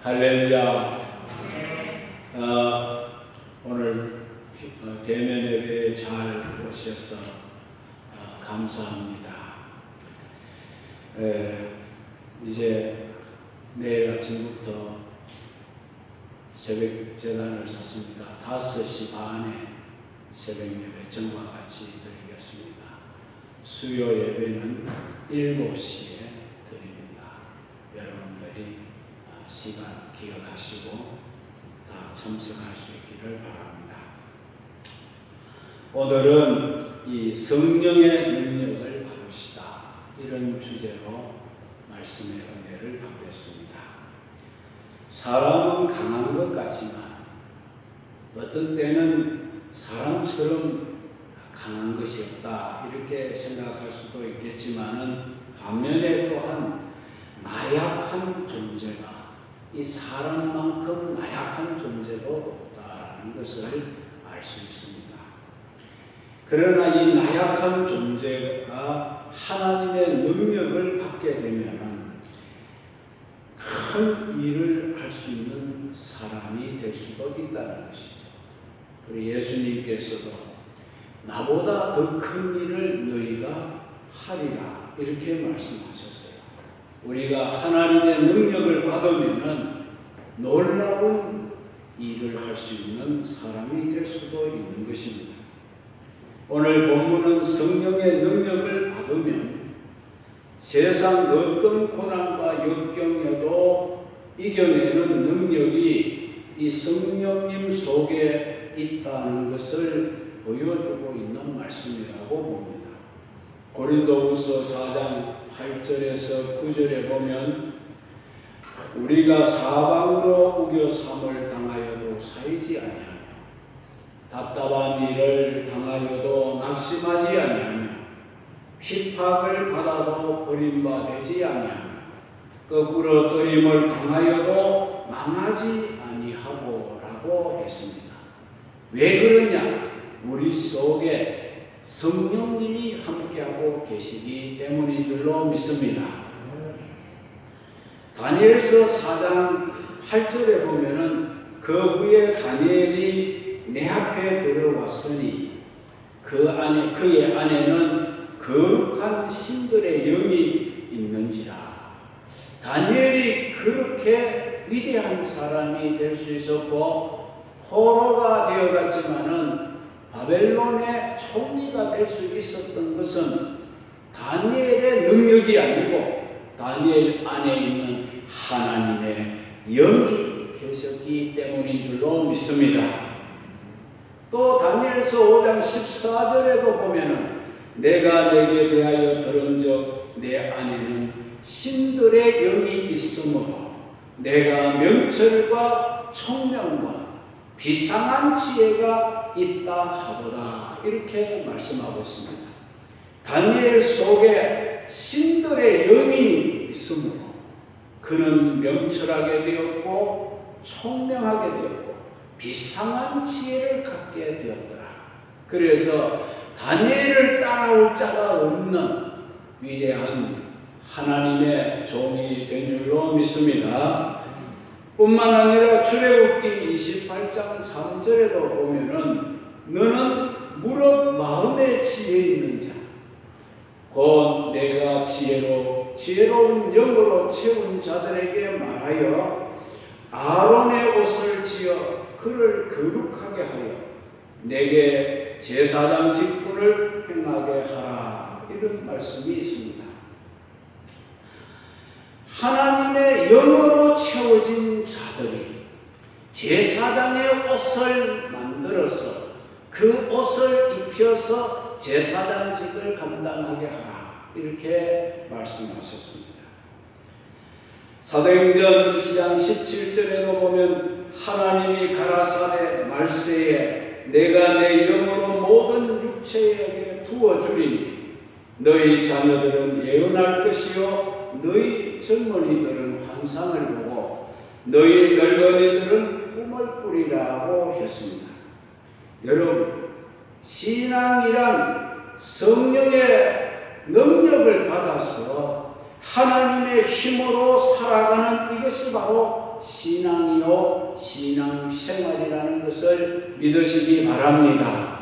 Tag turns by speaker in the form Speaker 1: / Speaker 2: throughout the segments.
Speaker 1: 할렐루야. 오늘 대면 예배에 잘 오셔서 감사합니다. 이제 내일 아침부터 새벽 제단을 샀습니다. 5시 반에 새벽 예배 전과 같이 드리겠습니다. 수요 예배는 7시에 드립니다. 여러분들이 시간 기억하시고 다 참석할 수 있기를 바랍니다. 오늘은 이 성령의 능력을 받읍시다, 이런 주제로 말씀의 은혜를 받겠습니다. 사람은 강한 것 같지만 어떤 때는 사람처럼 강한 것이 없다, 이렇게 생각할 수도 있겠지만은 반면에 또한 나약한 존재가 이 사람만큼 나약한 존재도 없다라는 것을 알 수 있습니다. 그러나 이 나약한 존재가 하나님의 능력을 받게 되면 큰 일을 할 수 있는 사람이 될 수도 있다는 것이죠. 그리고 예수님께서도 나보다 더 큰 일을 너희가 하리라, 이렇게 말씀하셨어요. 우리가 하나님의 능력을 받으면은 놀라운 일을 할 수 있는 사람이 될 수도 있는 것입니다. 오늘 본문은 성령의 능력을 받으면 세상 어떤 고난과 역경에도 이겨내는 능력이 이 성령님 속에 있다는 것을 보여주고 있는 말씀이라고 봅니다. 고린도후서 4장 8절에서 9절에 보면 우리가 사방으로 우겨삼을 당하여도 사이지 아니하며 답답한 일을 당하여도 낙심하지 아니하며 핍박을 받아도 버림받지 아니하며 거꾸로 뜨림을 당하여도 망하지 아니하고 라고 했습니다. 왜 그러냐? 우리 속에 성령님이 함께하고 계시기 때문인 줄로 믿습니다. 다니엘서 4장 8절에 보면은 그 후에 다니엘이 내 앞에 들어왔으니 그의 안에는 거룩한 신들의 영이 있는지라. 다니엘이 그렇게 위대한 사람이 될 수 있었고 포로가 되어갔지만은 바벨론의 총리가 될 수 있었던 것은 다니엘의 능력이 아니고 다니엘 안에 있는 하나님의 영이 계셨기 때문인 줄로 믿습니다. 또 다니엘서 5장 14절에도 보면은 내가 내게 대하여 들은즉 내 안에는 신들의 영이 있으므로 내가 명철과 총명과 비상한 지혜가 있다 하도다, 이렇게 말씀하고 있습니다. 다니엘 속에 신들의 영이 있으므로 그는 명철하게 되었고 총명하게 되었고 비상한 지혜를 갖게 되었더라. 그래서 다니엘을 따라올 자가 없는 위대한 하나님의 종이 된 줄로 믿습니다. 뿐만 아니라 출애굽기 28장 3절에도 보면은 너는 무릇 마음에 지혜 있는 자 곧 내가 지혜로운 영으로 채운 자들에게 말하여 아론의 옷을 지어 그를 거룩하게 하여 내게 제사장 직분을 행하게 하라, 이런 말씀이 있습니다. 하나님의 영으로 채워진 자들이 제사장의 옷을 만들어서 그 옷을 입혀서 제사장직을 감당하게 하라, 이렇게 말씀하셨습니다. 사도행전 2장 17절에도 보면 하나님이 가라사대 말세에 내가 내 영으로 모든 육체에게 부어주리니 너희 자녀들은 예언할 것이요 너희 젊은이들은 환상을 보고 너희 늙은이들은 꿈을 꾸리라고 했습니다. 여러분, 신앙이란 성령의 능력을 받아서 하나님의 힘으로 살아가는 이것이 바로 신앙이요 신앙생활이라는 것을 믿으시기 바랍니다.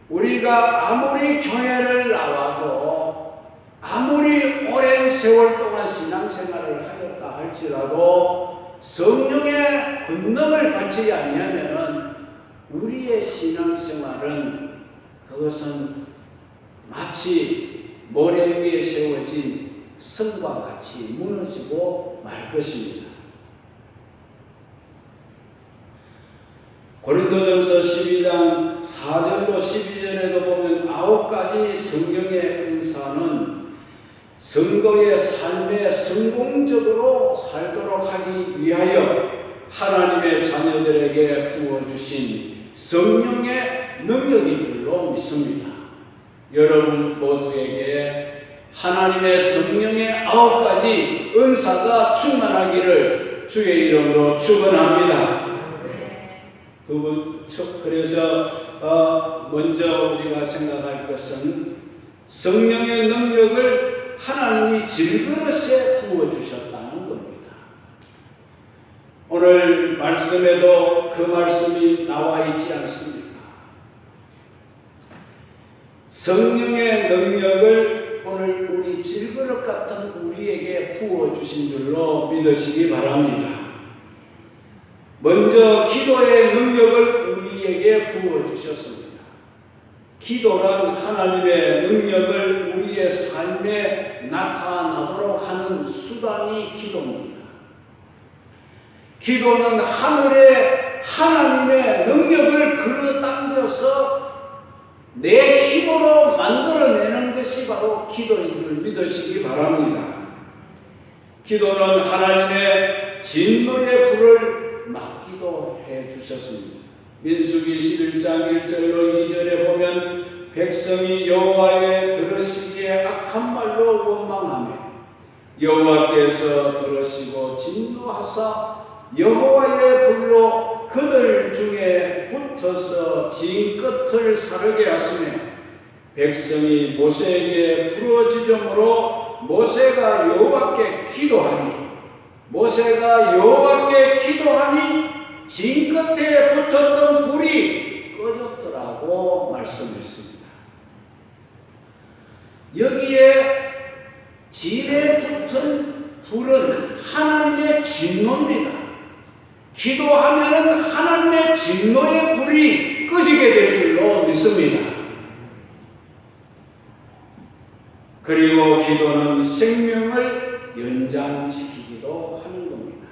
Speaker 1: 우리가 아무리 교회를 나와도 아무리 오랜 세월 동안 신앙생활을 하였다 할지라도 성령의 권능을 받지 아니하면은 우리의 신앙생활은 그것은 마치 모래 위에 세워진 성과 같이 무너지고 말 것입니다. 고린도전서 12장 4절로 12절에도 보면 9가지 성경의 은사는 성도의 삶에 성공적으로 살도록 하기 위하여 하나님의 자녀들에게 부어주신 성령의 능력인 줄로 믿습니다. 여러분 모두에게 하나님의 성령의 9가지 은사가 충만하기를 주의 이름으로 축원합니다. 그래서 먼저 우리가 생각할 것은 성령의 능력을 하나님이 질그릇에 부어주셨다는 겁니다. 오늘 말씀에도 그 말씀이 나와 있지 않습니까? 성령의 능력을 오늘 우리 질그릇 같은 우리에게 부어주신 줄로 믿으시기 바랍니다. 먼저 기도의 능력을 우리에게 부어주셨습니다. 기도란 하나님의 능력을 우리의 삶에 나타나도록 하는 수단이 기도입니다. 기도는 하늘에 하나님의 능력을 끌어당겨서 내 힘으로 만들어내는 것이 바로 기도인 줄 믿으시기 바랍니다. 기도는 하나님의 진노의 불을 막기도 해주셨습니다. 민수기 11장 1절로 2절에 보면 백성이 여호와의 들으시기에 악한 말로 원망하며 여호와께서 들으시고 진노하사 여호와의 불로 그들 중에 붙어서 진 끝을 사르게 하시며 백성이 모세에게 부르짖음으로 모세가 여호와께 기도하니 진 끝에 붙었던 불이 꺼졌더라고 말씀했습니다. 여기에 진에 붙은 불은 하나님의 진노입니다. 기도하면은 하나님의 진노의 불이 꺼지게 될 줄로 믿습니다. 그리고 기도는 생명을 연장시키기도 하는 겁니다.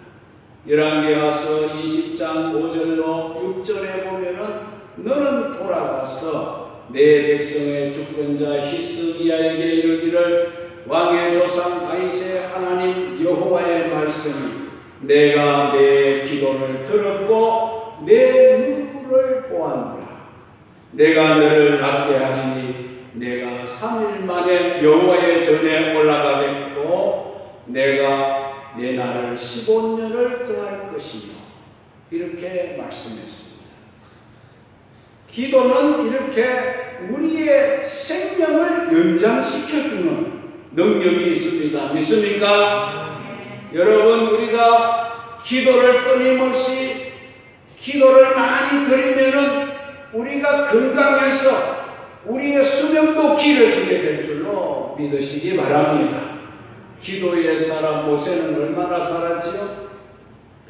Speaker 1: 열왕기하서 20장 5절로 6절에 보면은 너는 돌아가서 내 백성의 주권자 히스기야에게 이르기를 왕의 조상 다윗의 하나님 여호와의 말씀이 내가 내 기도를 들었고 내 눈물을 보았노라. 내가 너를 낫게 하리니 내가 3일 만에 여호와의 전에 올라가겠고 내가 내 날을 15년을 더할 것이며 이렇게 말씀했습니다. 기도는 이렇게 우리의 생명을 연장시켜주는 능력이 있습니다. 믿습니까? 여러분 우리가 기도를 끊임없이 기도를 많이 드리면은 우리가 건강해서 우리의 수명도 길어지게 될 줄로 믿으시기 바랍니다. 기도의 사람 모세는 얼마나 살았지요?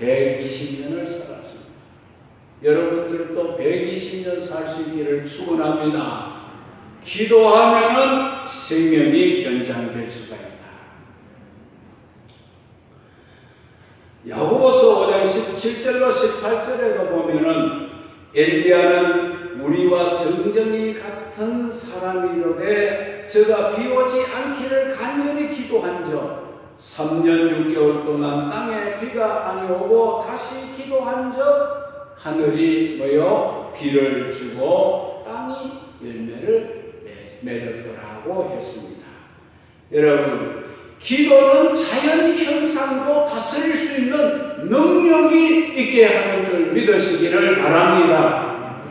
Speaker 1: 120년을 살았습니다. 여러분들도 120년 살 수 있기를 축원합니다. 기도하면은 생명이 연장될 수가 있다. 야고보서 5장 17절로 18절에도 보면은 엘리야는 우리와 성정이 같은 사람이로되 저가 비오지 않기를 간절히 기도한 적 3년 6개월 동안 땅에 비가 아니오고 다시 기도한 적 하늘이 비를 주고 땅이 열매를 맺었더라고 했습니다. 여러분 기도는 자연 현상도 다스릴 수 있는 능력이 있게 하는 줄 믿으시기를 바랍니다.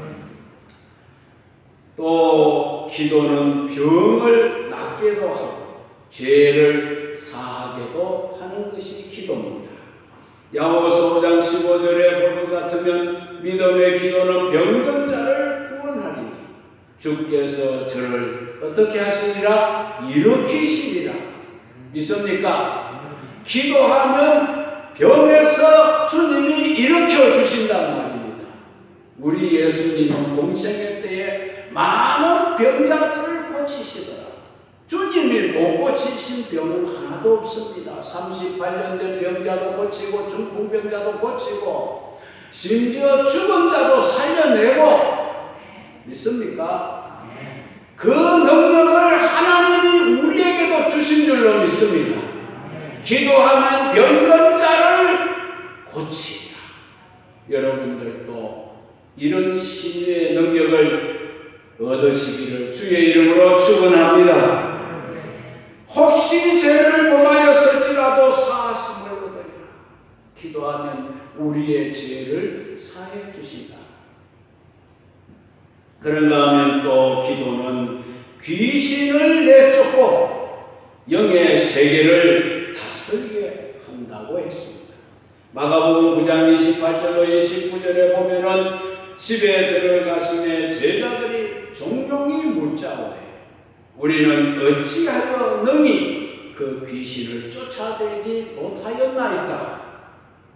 Speaker 1: 또 기도는 병을 낫게도 하고 죄를 사하게도 하는 것이 기도입니다. 야고보서 5장 15절에 볼 것 같으면 믿음의 기도는 병든 자를 구원하리니 주께서 저를 어떻게 하시니라? 일으키시리라. 믿습니까? 기도하면 병에서 주님이 일으켜 주신다는 말입니다. 우리 예수님은 공생애 때에 많은 병자들을 고치시더라. 주님이 못 고치신 병은 하나도 없습니다. 38년 된 병자도 고치고 중풍병자도 고치고 심지어 죽은 자도 살려내고, 믿습니까? 그 능력을 하나님이 우리에게도 주신 줄로 믿습니다. 기도하면 병든 자를 고치라. 여러분들도 이런 신유의 능력을 얻으시기를 주의 이름으로 축원합니다. 혹시 죄를 범하였을지라도 사하심을 얻으리라. 기도하면 우리의 죄를 사해 주신다. 그런가 하면 또 기도는 귀신을 내쫓고 영의 세계를 다스리게 한다고 했습니다. 마가복음 9장 28절로 29절에 보면은 집에 들어가심에 제자들이 종종이 묻자오되 우리는 어찌하여 능히 그 귀신을 쫓아내지 못하였나이까?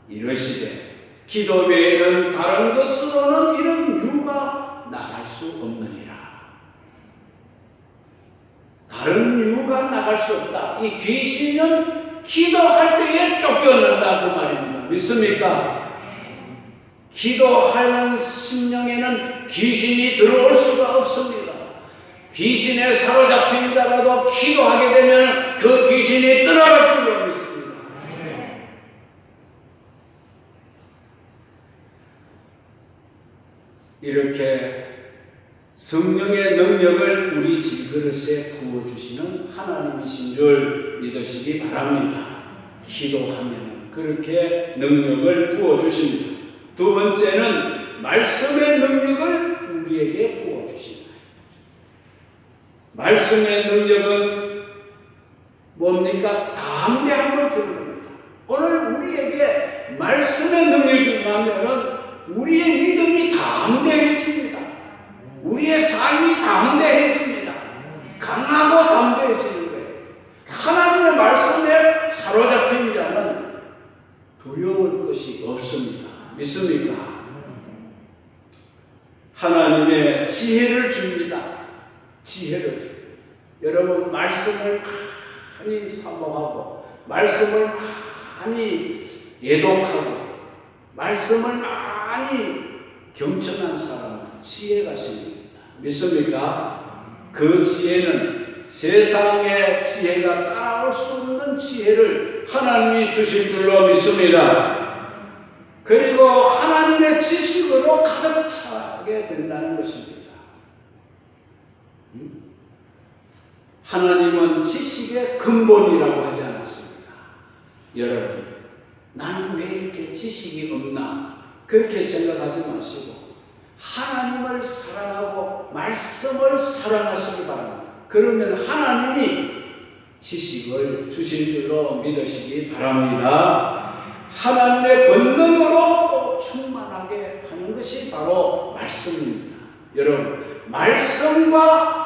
Speaker 1: 이러시되 기도 외에는 다른 것으로는 이런 유가 나갈 수 없느니라. 다른 유가 나갈 수 없다. 이 귀신은 기도할 때에 쫓겨난다 그 말입니다. 믿습니까? 기도하는 심령에는 귀신이 들어올 수가 없습니다. 귀신에 사로잡힌 자라도 기도하게 되면 그 귀신이 떠나갈 줄로 믿습니다. 이렇게 성령의 능력을 우리 질그릇에 부어주시는 하나님이신 줄 믿으시기 바랍니다. 기도하면 그렇게 능력을 부어주십니다. 두 번째는 말씀의 능력을 우리에게 부어주신다. 말씀의 능력은 뭡니까? 담대함을 주는 겁니다. 오늘 우리에게 말씀의 능력이 임하면은 우리의 믿음이 담대해집니다. 우리의 삶이 담대해집니다. 강하고 담대해지는 거예요. 하나님의 말씀에 사로잡힌 자는 두려울 것이 없습니다. 믿습니까? 하나님의 지혜를 줍니다. 지혜를 줍니다. 여러분 말씀을 많이 사모하고 말씀을 많이 예독하고 말씀을 많이 경청한 사람은 지혜가 생깁니다. 믿습니까? 그 지혜는 세상의 지혜가 따라올 수 없는 지혜를 하나님이 주실 줄로 믿습니다. 그리고 하나님의 지식으로 가득 차게 된다는 것입니다. 하나님은 지식의 근본이라고 하지 않았습니까? 여러분, 나는 왜 이렇게 지식이 없나? 그렇게 생각하지 마시고 하나님을 사랑하고 말씀을 사랑하시기 바랍니다. 그러면 하나님이 지식을 주실 줄로 믿으시기 바랍니다. 하나님의 권능으로 충만하게 하는 것이 바로 말씀입니다. 여러분, 말씀과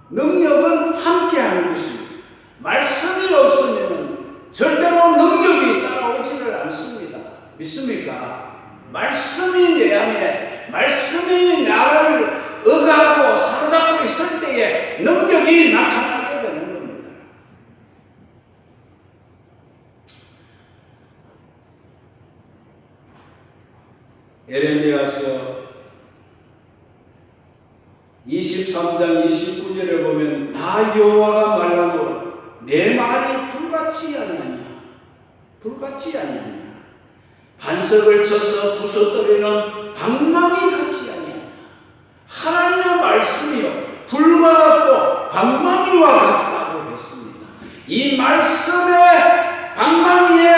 Speaker 1: 능력은 함께하는 것입니다. 말씀이 없으면 절대로 능력이 따라오지를 않습니다. 믿습니까? 말씀이 내 안에, 말씀이 나를 억하고 사로잡고 있을 때에 능력이 나타나게 되는 겁니다. 에레미야서 23장 29절에 보면 나 여호와가 말하노라 내 말이 불같지 아니하냐 불같지 아니하냐 반석을 쳐서 부숴뜨리는 방망이 같지 아니하냐. 하나님의 말씀이요 불과 같고 방망이와 같다고 했습니다. 이 말씀의 방망이에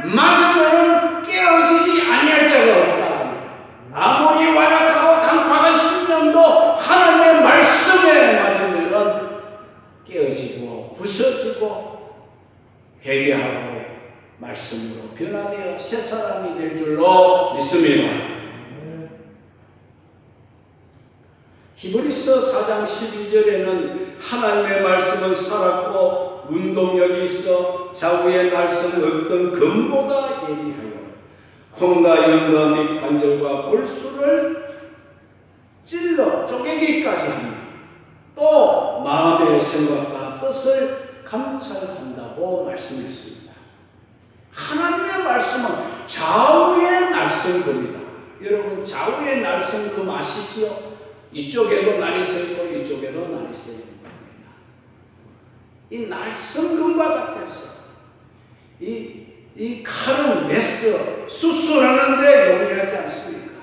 Speaker 1: 맞으면 깨어지지 아니할 자가 없다. 아무리 완악하고 강팍한 심령도 하나님의 말씀에 맞으면 깨어지고 부서지고 회개하고 말씀으로 변화되어 새 사람이 될 줄로 믿습니다. 히브리서 4장 12절에는 하나님의 말씀은 살았고 운동력이 있어 좌우의 날선 어떤 금보다 예리하여 콩과 연과 및 관절과 골수를 찔러 쪼개기까지 하며 또 마음의 생각과 뜻을 감찰한다고 말씀했습니다. 하나님의 말씀은 좌우의 날선금이다. 여러분, 좌우의 날선금 아시지요? 이쪽에도 날이 서 있고 이쪽에도 날이 서 있는 겁니다. 이 날선금과 같아서 이 칼은 메스 수술하는데 용이하지 않습니까?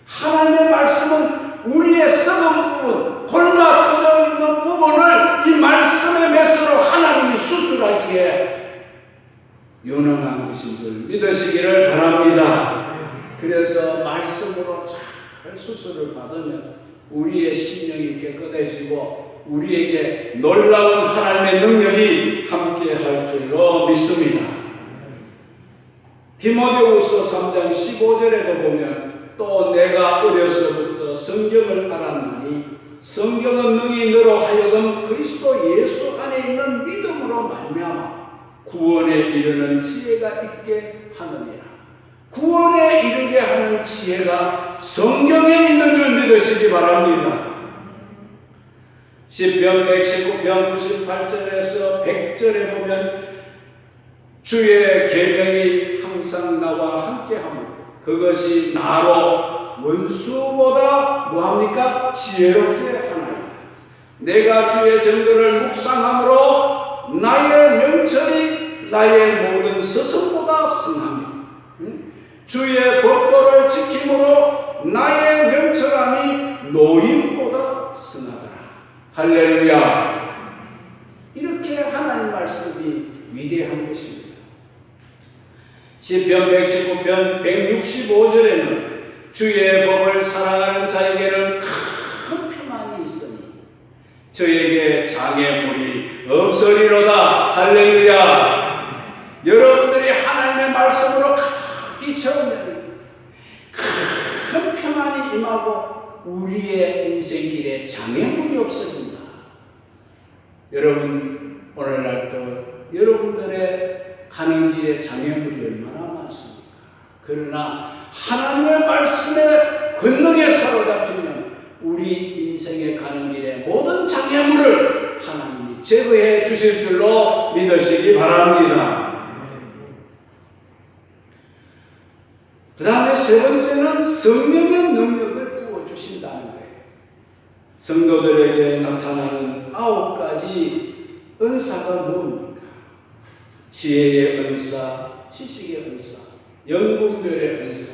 Speaker 1: 하나님의 말씀은 우리의 썩은 부분, 골마 터져 있는 부분을 이 말씀의 메스로 하나님이 수술하기에 유능한 것인 줄 믿으시기를 바랍니다. 그래서 말씀으로 잘 수술을 받으면 우리의 심령이 깨끗해지고 우리에게 놀라운 하나님의 능력이 함께할 줄로 믿습니다. 디모데후서 3장 15절에도 보면 또 내가 어려서부터 성경을 알았나니 성경은 능히 너로 하여금 그리스도 예수 안에 있는 믿음으로 말미암아 구원에 이르는 지혜가 있게 하느니라. 구원에 이르게 하는 지혜가 성경에 있는 줄 믿으시기 바랍니다. 시편 119편 98절에서 100절에 보면 주의 계명이 항상 나와 함께하며 그것이 나로 원수보다 뭐합니까? 지혜롭게 하나이다. 내가 주의 정도를 묵상함으로 나의 명철이 나의 모든 스승보다 승하며 주의 법도를 지킴으로 나의 명철함이 노인보다 승하더라. 할렐루야. 이렇게 하나님 말씀이 위대한 것입니다. 시편 119편 165절에는 주의 법을 사랑하는 자에게는 큰 평안이 있으니 저에게 장애물이 없으리로다. 할렐루야. 여러분들이 하나님의 말씀으로 가득히 채우면 큰 평안이 임하고 우리의 인생길에 장애물이 없어진다. 여러분, 오늘날도 여러분들의 가는 길에 장애물이 얼마나 많습니까? 그러나 하나님의 말씀에 권능에 사로잡히면 우리 인생에 가는 길에 모든 장애물을 하나님이 제거해 주실 줄로 믿으시기 바랍니다. 그 다음에 세 번째는 성령의 능력을 부어주신다는 거예요. 성도들에게 나타나는 9가지 은사가 뭡니까? 지혜의 은사, 지식의 은사, 영분별의 은사,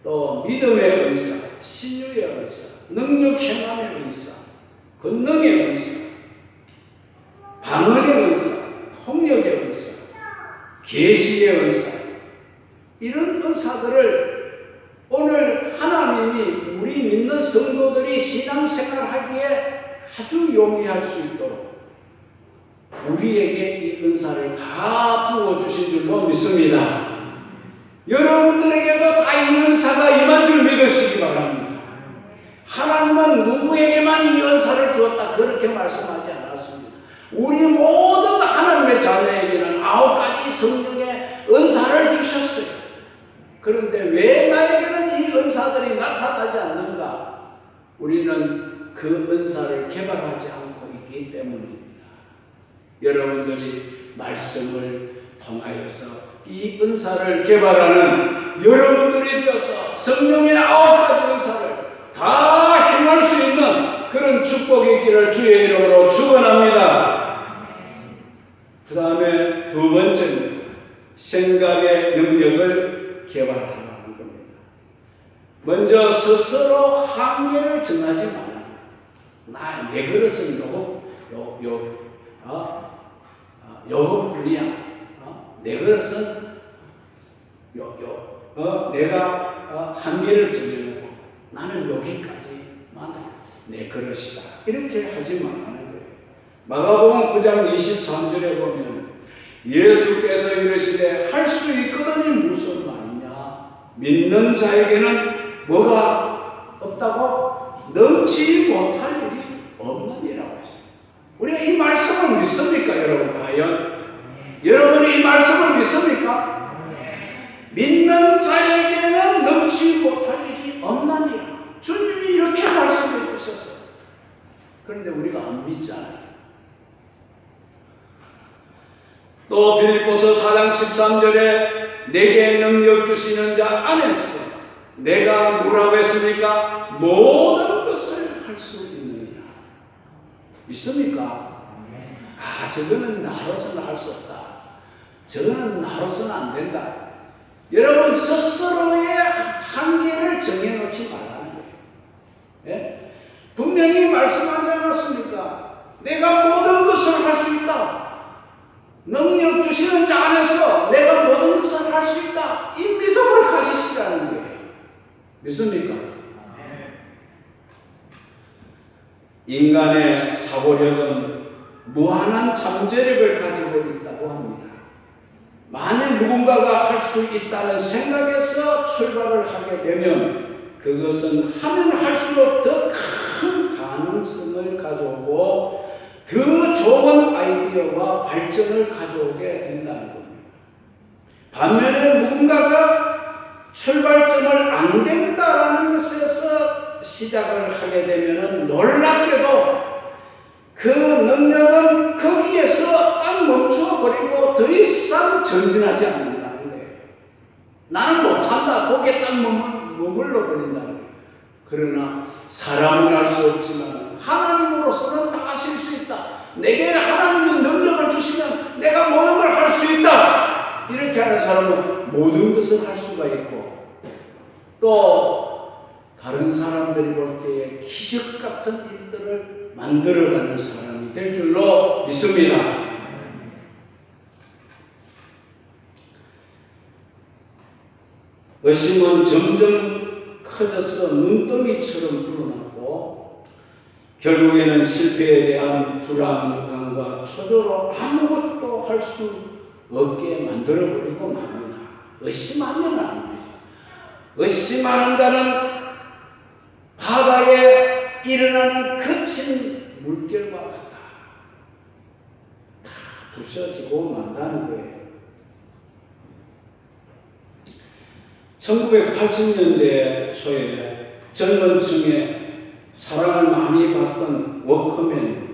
Speaker 1: 또 믿음의 은사, 신유의 은사, 능력 행함의 은사, 권능의 은사, 방언의 은사, 통역의 은사, 계시의 은사, 이런 은사들을 오늘 하나님이 우리 믿는 성도들이 신앙생활하기에 아주 용이할 수 있도록 우리에게 이 은사를 다 부어주신 줄로 믿습니다. 여러분들에게도 다 이 은사가 임한 줄 믿으시기 바랍니다. 하나님은 누구에게만 이 은사를 주었다 그렇게 말씀하지 않았습니다. 우리 모든 하나님의 자녀에게는 9가지 성령의 은사를 주셨어요. 그런데 왜 나에게는 이 은사들이 나타나지 않는가? 우리는 그 은사를 개발하지 않고 있기 때문입니다. 여러분들이 말씀을 통하여서 이 은사를 개발하는 여러분들이 되어서 성령의 9가지 은사를 다 행할 수 있는 그런 축복이 있기를 주의 이름으로 축원합니다. 그 다음에 두 번째는 생각의 능력을 개발하라는 겁니다. 먼저 스스로 한계를 정하지 마라. 내 그릇은 요것뿐이야. 내 그릇은 내가 한계를 정해놓고 나는 여기까지만 내 그릇이다. 이렇게 하지 말라는 거예요. 마가복음 9장 23절에 보면 예수께서 이르시되 할 수 있거든이 무슨 말이냐? 믿는 자에게는 뭐가 없다고? 넘치지 못할 일이 없느니라고 했어요. 우리가 이 말씀을 믿습니까, 여러분? 과연 여러분이 이 말씀을 믿습니까? 믿는 자에게는 넘치지 못할 일이 없느니라. 주님이 이렇게 말씀해 주셨어요. 그런데 우리가 안 믿잖아요. 또 빌립보서 4장 13절에 내게 능력 주시는 자 안에서 내가 뭐라고 했습니까? 모든 것을 할 수 있느니라. 믿습니까? 아, 저거는 나로서는 할 수 없다. 저거는 나로서는 안 된다. 여러분 스스로의 한계를 정해놓지 말라는 거예요. 예? 분명히 말씀하지 않았습니까? 내가 모든 것을 할 수 있다. 능력 주시는 자 안에서 내가 모든 것을 할 수 있다. 이 믿음을 가지시라는 거예요. 믿습니까? 인간의 사고력은 무한한 잠재력을 가지고 있다고 합니다. 만일 누군가가 할 수 있다는 생각에서 출발을 하게 되면 그것은 하면 할수록 더 큰 가능성을 가져오고 더 좋은 아이디어와 발전을 가져오게 된다는 겁니다. 반면에 누군가가 출발점을 안 된다라는 것에서 시작을 하게 되면 놀랍게도 그 능력은 거기에서 딱 멈춰버리고 더 이상 전진하지 않는다는 거예요. 나는 못한다. 거기에 딱 머물러 버린다는 거예요. 그러나 사람은 할 수 없지만 하나님으로서는 다 하실 수 있다. 내게 하나님이 능력을 주시면 내가 모든 걸 할 수 있다. 이렇게 하는 사람은 모든 것을 할 수가 있고 또 다른 사람들이 볼 때에 기적 같은 일들을 만들어가는 사람이 될 줄로 믿습니다. 의심은 점점 커져서 눈덩이처럼 불어났고 결국에는 실패에 대한 불안감과 초조로 아무것도 할 수 없게 만들어버리고 맙니다. 의심하면 안 돼요. 의심하는 자는 바다에 일어나는 거친 물결과 같다. 다 부서지고 만다는 거예요. 1980년대 초에 젊은 층에 사랑을 많이 받던 워크맨,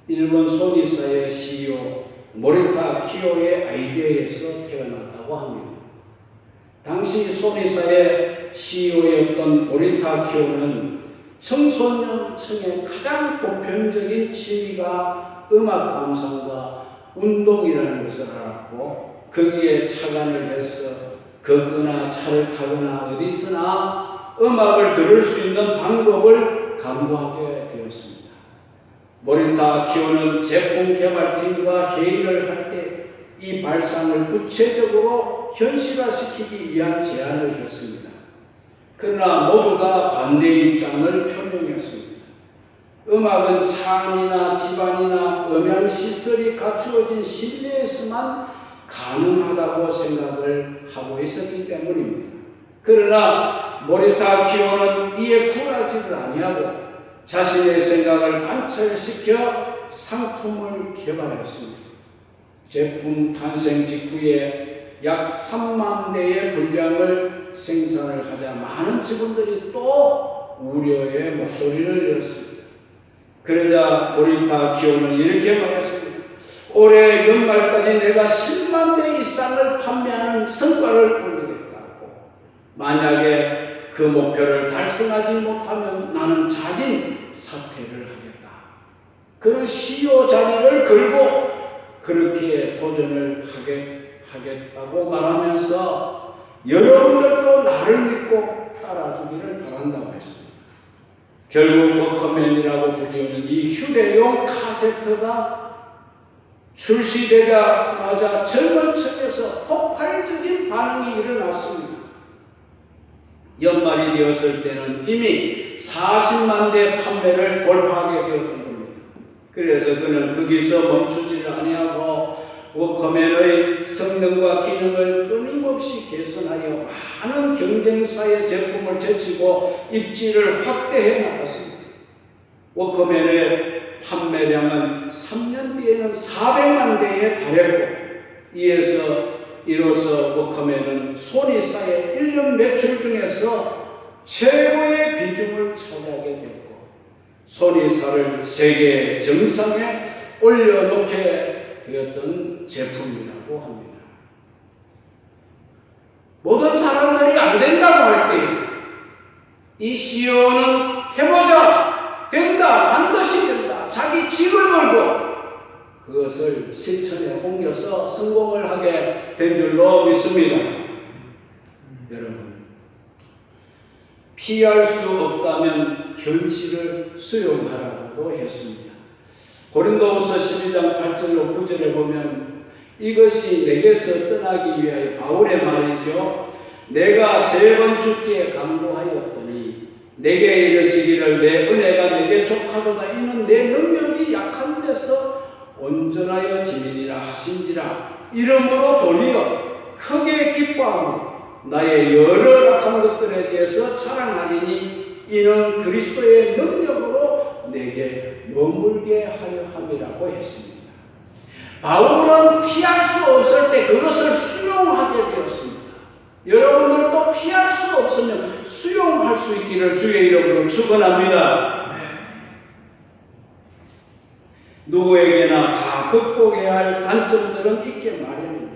Speaker 1: 일본 소니사의 CEO 모리타 키오의 아이디어에서 태어났다고 합니다. 당시 소니사의 CEO였던 모리타 키오는 청소년층의 가장 보편적인 취미가 음악 감상과 운동이라는 것을 알았고 거기에 착안을 해서 걷거나 차를 타거나 어디서나 음악을 들을 수 있는 방법을 강구하게 되었습니다. 모리타 키오는 제품 개발팀과 회의를 할 때 이 발상을 구체적으로 현실화시키기 위한 제안을 했습니다. 그러나 모두가 반대 입장을 표명했습니다. 음악은 차 안이나 집안이나 음향시설이 갖추어진 실내에서만 가능하다고 생각을 하고 있었기 때문입니다. 그러나 모리타 키오는 이에 굴하지를 아니하고 자신의 생각을 관철시켜 상품을 개발했습니다. 제품 탄생 직후에 약 3만 대의 분량을 생산을 하자 많은 직원들이 또 우려의 목소리를 내었습니다. 그러자 모리타 키오는 이렇게 말했습니다. 올해 연말까지 내가 10만 대 이상을 판매하는 성과를 올리겠다고. 만약에 그 목표를 달성하지 못하면 나는 자진 사퇴를 하겠다. 그런 CEO 자리를 걸고 그렇게 도전을 하겠다고 말하면서 여러분들도 나를 믿고 따라주기를 바란다고 했습니다. 결국 워커맨이라고 불리는 이 휴대용 카세트가 출시되자마자 젊은 층에서 폭발적인 반응이 일어났습니다. 연말이 되었을 때는 이미 40만 대 판매를 돌파하게 되었던 겁니다. 그래서 그는 거기서 멈추지 아니하고 워커맨의 성능과 기능을 끊임없이 개선하여 많은 경쟁사의 제품을 제치고 입지를 확대해 나갔습니다. 워커맨의 판매량은 3년 뒤에는 400만 대에 달했고, 이로써 워커맨은 소니사의 1년 매출 중에서 최고의 비중을 차지하게 됐고, 소니사를 세계 정상에 올려놓게 되었던 제품이라고 합니다. 모든 사람들이 안 된다고 할 때 이 CEO는 해보자, 된다, 반드시 된다, 자기 직을 걸고 그것을 실천에 옮겨서 성공을 하게 된 줄로 믿습니다. 여러분, 피할 수 없다면 현실을 수용하라고 했습니다. 고린도후서 12장 8절로 9절에 보면 이것이 내게서 떠나기 위하여 바울의 말이죠. 내가 3번 주께 강구하였더니 내게 이르시기를 내 은혜가 내게 족하도다. 이는 내 능력이 약한 데서 온전하여 지니라 하신지라. 이러므로 도리어 크게 기뻐하고 나의 여러 약한 것들에 대해서 자랑하리니 이는 그리스도의 능력으로 내게 머물게 하려 함이라고 했습니다. 바울은 피할 수 없을 때 그것을 수용하게 되었습니다. 여러분들도 피할 수 없으면 수용할 수 있기를 주의 이름으로 축원합니다. 누구에게나 다 극복해야 할 단점들은 있게 마련입니다.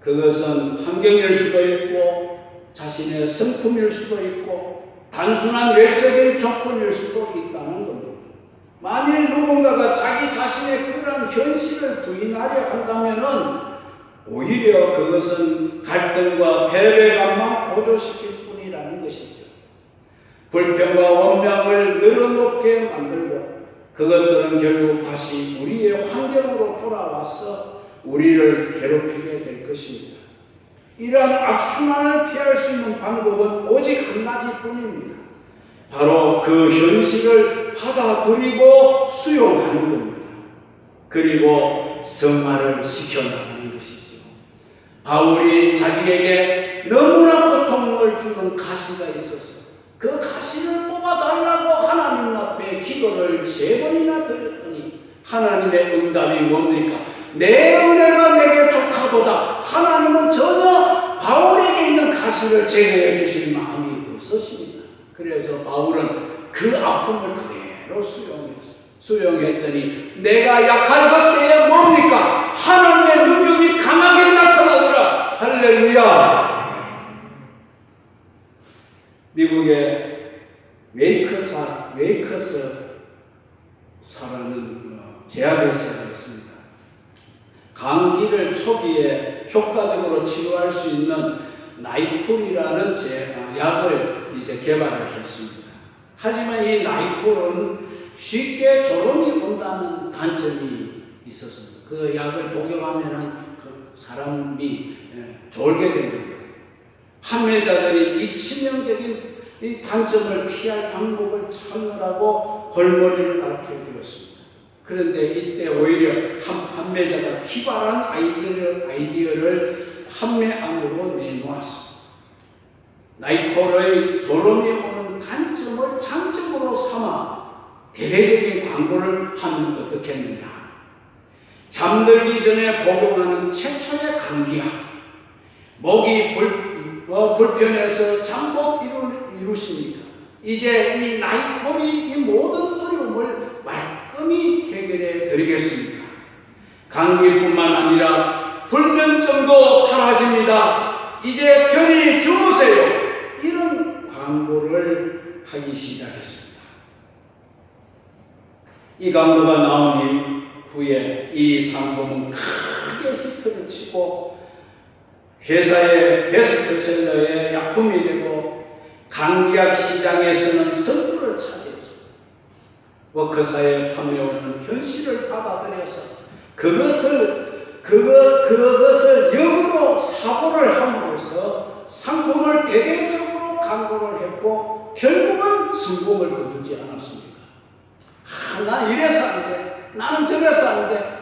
Speaker 1: 그것은 환경일 수도 있고 자신의 성품일 수도 있고 단순한 외적인 조건일 수도 있다는 겁니다. 만일 누군가가 자기 자신의 그러한 현실을 부인하려 한다면은 오히려 그것은 갈등과 패배감만 고조시킬 뿐이라는 것이죠. 불평과 원망을 늘어놓게 만들고 그것들은 결국 다시 우리의 환경으로 돌아와서 우리를 괴롭히게 될 것입니다. 이러한 악순환을 피할 수 있는 방법은 오직 한 가지뿐입니다. 바로 그 현실을 받아들이고 수용하는 겁니다. 그리고 승화를 시켜나가는 것이죠. 바울이 자기에게 너무나 고통을 주는 가시가 있어서 그 가시를 뽑아달라고 하나님 앞에 기도를 3번이나 드렸더니 하나님의 응답이 뭡니까? 내 은혜가 내게 족하도다. 하나님은 전혀 바울에게 있는 가시를 제거해 주실 마음이 없으십니다. 그래서 바울은 그 아픔을 그대로 수용했더니 내가 약할 그때에 뭡니까? 하나님의 능력이 강하게 나타나더라. 할렐루야. 미국의 웨이커스사라는 제약회사가 있습니다. 감기를 초기에 효과적으로 치료할 수 있는 나이쿨이라는 약을 이제 개발을 했습니다. 하지만 이 나이쿨은 쉽게 졸음이 온다는 단점이 있었습니다. 그 약을 복용하면은 그 사람이 졸게 됩니다. 판매자들이 이 치명적인 이 단점을 피할 방법을 찾느라고 골머리를 앓게 되었습니다. 그런데 이때 오히려 한 판매자가 기발한 아이디어를 판매 안으로 내놓았습니다. 나이콜의 졸음이 오는 단점을 장점으로 삼아 대대적인 광고를 하면 어떻겠느냐. 잠들기 전에 복용하는 최초의 감기약, 목이 불편해서 잠 못 이루십니까? 이제 이 나이콜이 이 모든 어려움을 말끔히 해결해 드리겠습니다. 감기뿐만 아니라 불면증도 사라집니다. 이제 편히 주무세요. 이런 광고를 하기 시작했습니다. 이 광고가 나온 후에 이 상품은 크게 히트를 치고 회사의 베스트셀러의 약품이 되고 감기약 시장에서는 선두를 차지했습니다. 워크사의 판매원은 현실을 받아들여서 그것을 역으로 사고를 함으로써 상품을 대대적으로 광고를 했고 결국은 성공을 거두지 않았습니다. 난 이래서 안 돼. 나는 저래서 안 돼.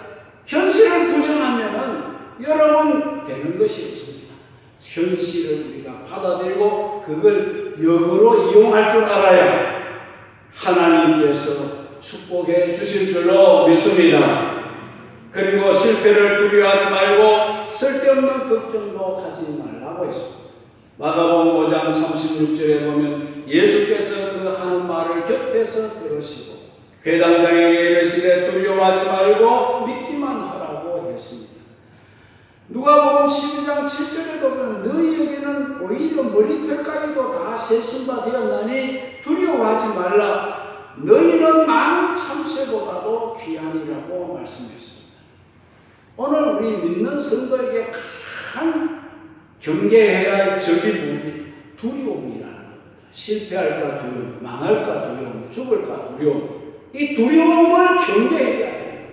Speaker 1: 현실을 부정하면은 여러분 되는 것이 없습니다. 현실을 우리가 받아들이고 그걸 역으로 이용할 줄 알아야 하나님께서 축복해 주실 줄로 믿습니다. 그리고 실패를 두려워하지 말고 쓸데없는 걱정도 하지 말라고 했습니다. 마가복음 5장 36절에 보면 예수께서 그 하는 말을 곁에서 들으시고 회당장에게 이르시되 두려워하지 말고 믿기만 하라고 했습니다. 누가복음 12장 7절에도 보면 너희에게는 오히려 머리털까지도 다 세신바 되었나니 두려워하지 말라. 너희는 많은 참새보다도 귀하니라고 말씀했습니다. 오늘 우리 믿는 성도에게 가장 경계해야 할 적이 뭡니까? 두려움이라는 겁니다. 실패할까 두려움, 망할까 두려움, 죽을까 두려움. 이 두려움을 경계해야 돼요.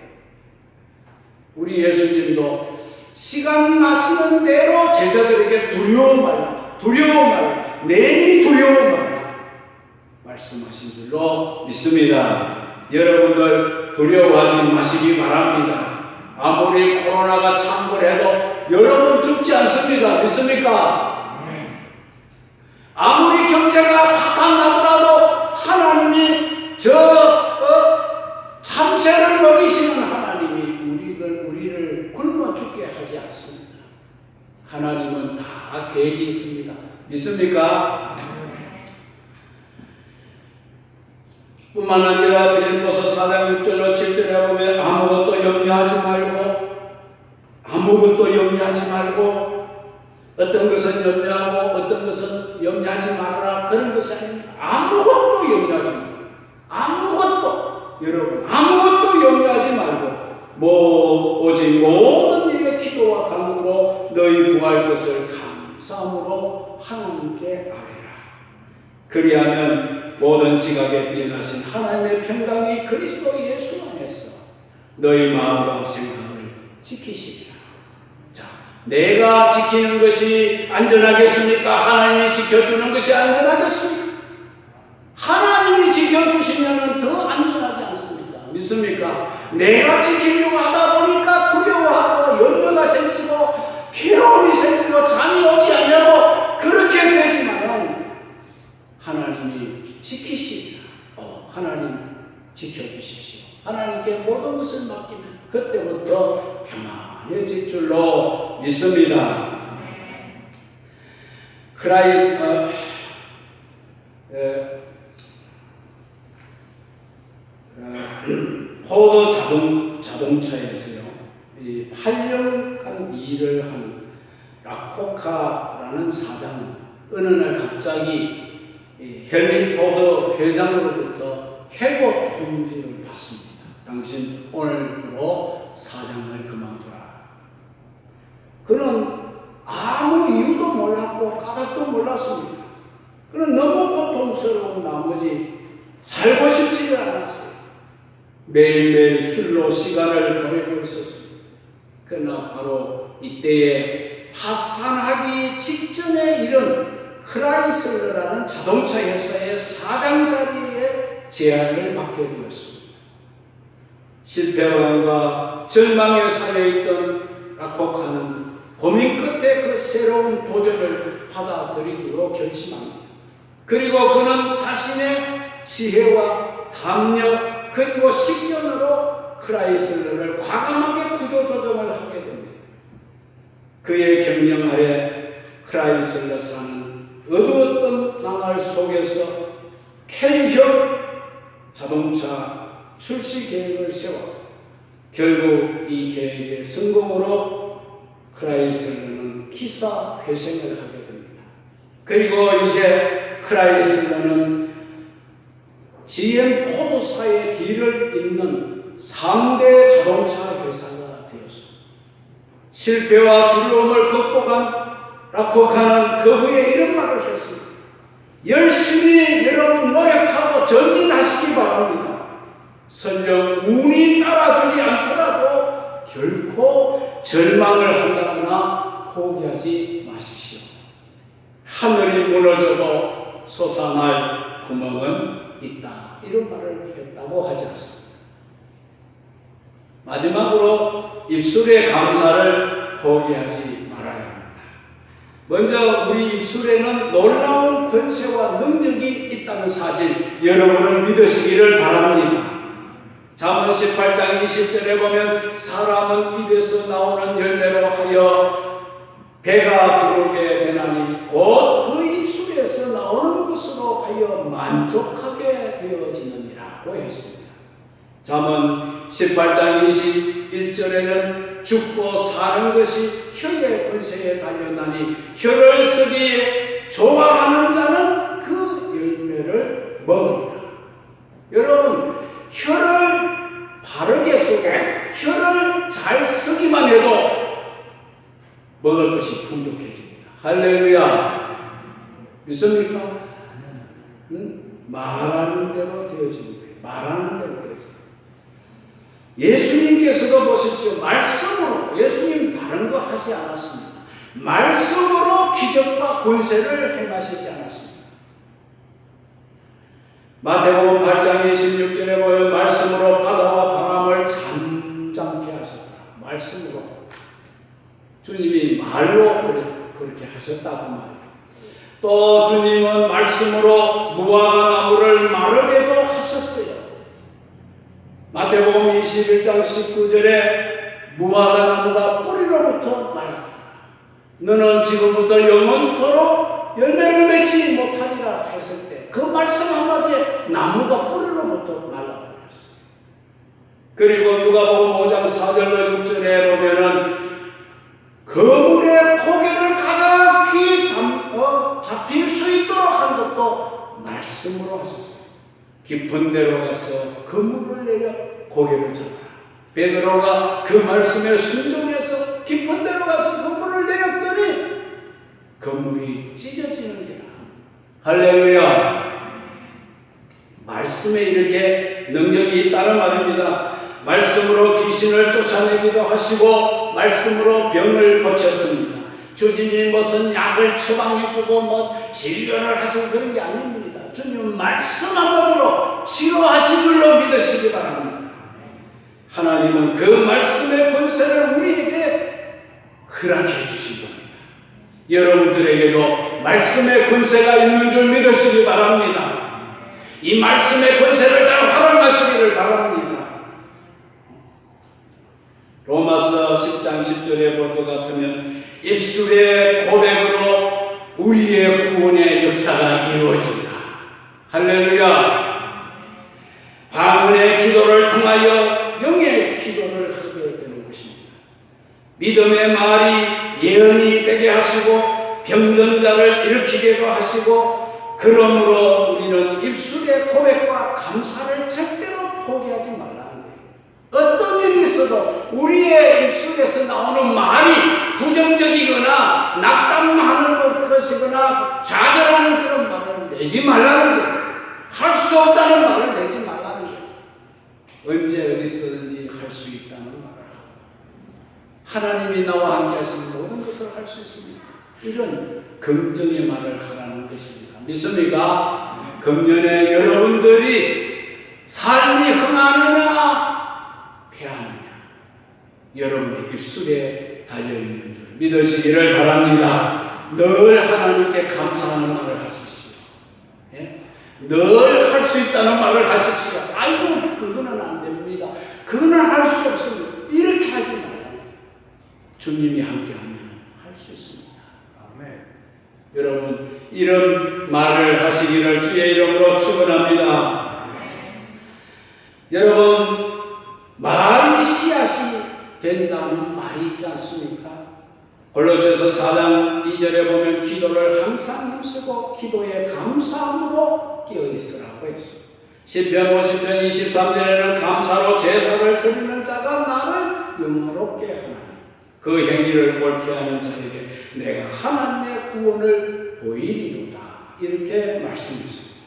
Speaker 1: 우리 예수님도 시간 나시는 대로 제자들에게 두려워 말라, 두려워 말라, 내니 두려워 말라 말씀하신 줄로 믿습니다. 여러분들 두려워하지 마시기 바랍니다. 아무리 코로나가 창궐해도 여러분 죽지 않습니다. 믿습니까? 아무리 경제가 파탄나더라도 하나님이 참새를 먹이시는 하나님이 우리를 굶어 죽게 하지 않습니다. 하나님은 다 계획이 있습니다. 믿습니까? 뿐만 아니라 빌립보서 4장 6절로 7절에 보면 아무것도 염려하지 말고 어떤 것은 염려하고 어떤 것은 염려하지 말아라 그런 것이 아닙니다. 아무것도 염려하지 말고 여러분 아무것도 염려하지 말고 오직 모든 일에 기도와 간구로 너희 구할 것을 감사함으로 하나님께 아뢰라. 그리하면 모든 지각에 뛰어나신 하나님의 평강이 그리스도 예수 안에서 너희 마음과 생각을 지키시리라. 자, 내가 지키는 것이 안전하겠습니까? 하나님이 지켜주는 것이 안전하겠습니까? 하나님이 지켜주시면 더 안전하지 않습니까? 믿습니까? 내가 지키려고 하다 보니까 두려워하고 염려가 생기고 괴로움이 생기고 잠이 오지 않냐고 그렇게 되지만은 하나님이 지키시리라. 하나님 지켜주십시오. 하나님께 모든 것을 맡기면 그때부터 평안해질 줄로 믿습니다. 포드 자동차에서요, 8년간 일을 한 라코카라는 사장은 어느 날 갑자기 헨리 포드 회장으로부터 해고 통지를 받습니다. 당신 오늘부로 사장을 그만두라. 그는 아무 이유도 몰랐고 까닭도 몰랐습니다. 그는 너무 고통스러운 나머지 살고 싶지를 않았어요. 매일매일 술로 시간을 보내고 있었습니다. 그러나 바로 이때에 파산하기 직전에 이른 크라이슬러라는 자동차 회사의 사장 자리에 제안을 받게 되었습니다. 실패감과 절망에 쌓여있던 라코카는 고민 끝에 그 새로운 도전을 받아들이기로 결심합니다. 그리고 그는 자신의 지혜와 담력 그리고 식견으로 크라이슬러를 과감하게 구조조정을 하게 됩니다. 그의 경영 아래 크라이슬러사는 어두웠던 나날 속에서 K형 자동차 출시 계획을 세워 결국 이 계획의 성공으로 크라이슬러는 기사 회생을 하게 됩니다. 그리고 이제 크라이슬러는 GM 포드사의 뒤를 잇는 3대 자동차 회사가 되었습니다. 실패와 두려움을 극복한 라코카는 그 후에 이런 말을 했습니다. 열심히 여러분 노력하고 전진하시기 바랍니다. 설령 운이 따라주지 않더라도 결코 절망을 한다거나 포기하지 마십시오. 하늘이 무너져도 솟아날 구멍은 있다. 이런 말을 했다고 하지 않습니다. 마지막으로 입술의 감사를 포기하지 말아야 합니다. 먼저 우리 입술에는 놀라운 권세와 능력이 있다는 사실 여러분은 믿으시기를 바랍니다. 잠언 18장 20절에 보면 사람은 입에서 나오는 열매로 하여 배가 부르게 되나니 곧 그 입술에서 나오는 것으로 하여 만족하게 되어지느니라고 했습니다. 잠언 18장 21절에는 죽고 사는 것이 혀의 권세에 달렸나니 혀를 쓰기에 좋아하는 자는 그 열매를 먹으리라. 여러분, 혀를 바르게 쓰고 혀를 잘 쓰기만 해도 먹을 것이 풍족해집니다. 할렐루야. 믿습니까? 말하는 대로 되어집니다. 말하는 대로 되어집니다. 예수님께서도 보십시오. 말씀으로, 예수님 다른 거 하지 않았습니다. 말씀으로 기적과 권세를 행하시지 않았습니다. 마태복음 8장 26절에 보면 말씀으로 바다와 바람을 잠잠케 하셨다. 말씀으로. 주님이 말로 그렇게 하셨다고 말이에요. 또 주님은 말씀으로 무화과 나무를 마르게도 하셨어요. 마태복음 21장 19절에 무화과 나무가 뿌리로부터 말랐다. 너는 지금부터 영원토록 열매를 맺지 못하리라 했을 때 그 말씀 한마디에 나무가 뿌리로부터 말라버렸어요. 그리고 누가복음 5장 4절로 6절에 보면은 그물에 고개를 가득히 잡힐 수 있도록 한 것도 말씀으로 하셨어요. 깊은 데로 가서 그물을 내려 고개를 잡아라. 베드로가 그 말씀에 순종해서 깊은 데로 가서 그물을 내렸더니 그물이 찢어지는지라. 할렐루야. 말씀에 이렇게 능력이 있다는 말입니다. 말씀으로 귀신을 쫓아내기도 하시고 말씀으로 병을 고쳤습니다. 주님이 무슨 약을 처방해주고 진료를 하시고 그런 게 아닙니다. 주님은 말씀 한마디로 치료하신 줄로 믿으시기 바랍니다. 하나님은 그 말씀의 권세를 우리에게 허락해 주신 겁니다. 여러분들에게도 말씀의 권세가 있는 줄 믿으시기 바랍니다. 이 말씀의 권세를 잘 활용하시기를 바랍니다. 로마서 10장 10절에 볼 것 같으면 입술의 고백으로 우리의 구원의 역사가 이루어진다. 할렐루야. 방언의 기도를 통하여 영의 기도를 하게 되는 것입니다. 믿음의 말이 예언이 되게 하시고 병든 자를 일으키게도 하시고 그러므로 우리는 입술의 고백과 감사를 절대로 포기하지 말라는 거예요. 어떤 일이 있어도 우리의 입술에서 나오는 말이 부정적이거나 낙담하는 것이거나 좌절하는 그런 말을 내지 말라는 거예요. 할 수 없다는 말을 내지 말라는 거예요. 언제 어디서든지 할 수 있다는 말을 하고 하나님이 나와 함께 하시는 모든 것을 할 수 있습니다. 이런 긍정의 말을 하라는 것입니다. 믿습니까? 금년에 여러분들이 삶이 흥하느냐 패하느냐 여러분의 입술에 달려있는 줄 믿으시기를 바랍니다. 늘 하나님께 감사하는 말을 하십시오. 예? 늘 할 수 있다는 말을 하십시오. 아이고 그거는 안 됩니다. 그거는 할 수 없습니다. 이렇게 하지 말아요. 주님이 함께하면 할 수 있습니다. 아멘. 여러분 이런 말을 하시기를 주의 이름으로 축원합니다. 여러분 말이 씨앗이 된다는 말이 있지 않습니까? 골로새서 4장 2절에 보면 기도를 항상 힘쓰고 기도에 감사함으로 끼어있으라고 했습니다. 시편 50편 23절에는 감사로 제사를 드리는 자가 나를 영화롭게 하나니 그 행위를 옳게 하는 자에게 내가 하나님의 구원을 보이리로다. 이렇게 말씀했습니다.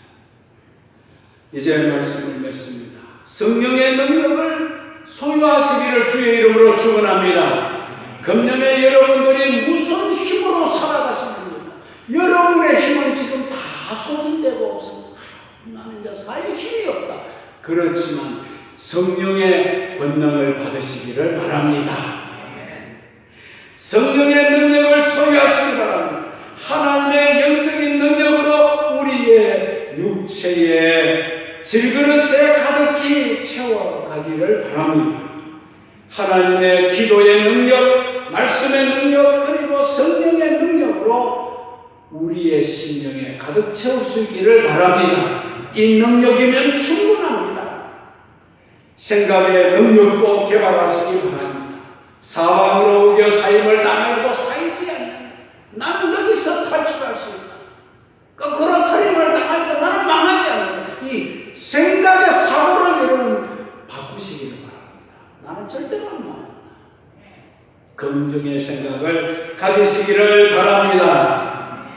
Speaker 1: 이제 말씀을 맺습니다. 성령의 능력을 소유하시기를 주의 이름으로 축원합니다. 금년에 여러분들이 무슨 힘으로 살아가십니까? 여러분의 힘은 지금 다 소진되고 없습니다. 나는 이제 살 힘이 없다. 그렇지만 성령의 권능을 받으시기를 바랍니다. 성령의 능력을 소유하시기 바랍니다. 하나님의 영적인 능력으로 우리의 육체의 질그릇에 가득히 채워가기를 바랍니다. 하나님의 기도의 능력, 말씀의 능력, 그리고 성령의 능력으로 우리의 심령에 가득 채울 수 있기를 바랍니다. 이 능력이면 충분합니다. 생각의 능력도 개발하시기 바랍니다. 사방으로 우겨 사임을 당하여도 사이지 않는 나는 여기서 탈출할 수 있다. 거꾸로 타임을 당하여도 나는 망하지 않는다. 이 생각의 사고를 여러분 바꾸시기를 바랍니다. 나는 절대로 안 망한다. 긍정의 생각을 가지시기를 바랍니다.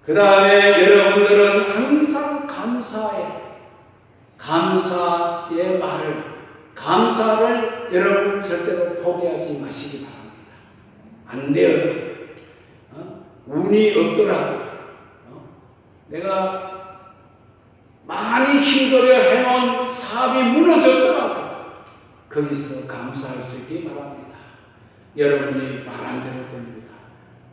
Speaker 1: 그 다음에 여러분들은 항상 감사의 말을, 감사를 여러분 절대로 포기하지 마시기 바랍니다. 안 되어도, 운이 없더라도, 내가 많이 힘들어 해놓은 사업이 무너졌더라도 거기서 감사할 수 있기 바랍니다. 여러분이 말한 대로 됩니다.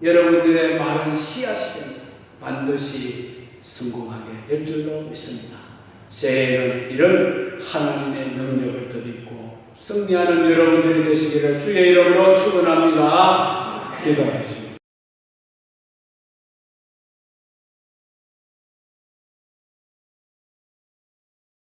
Speaker 1: 여러분들의 말은 씨앗이 됩니다. 반드시 성공하게 될 줄로 믿습니다. 새해에는 이런 하나님의 능력을 덧입고 승리하는 여러분들이 되시기를 주의 이름으로 축원합니다. 기도하겠습니다.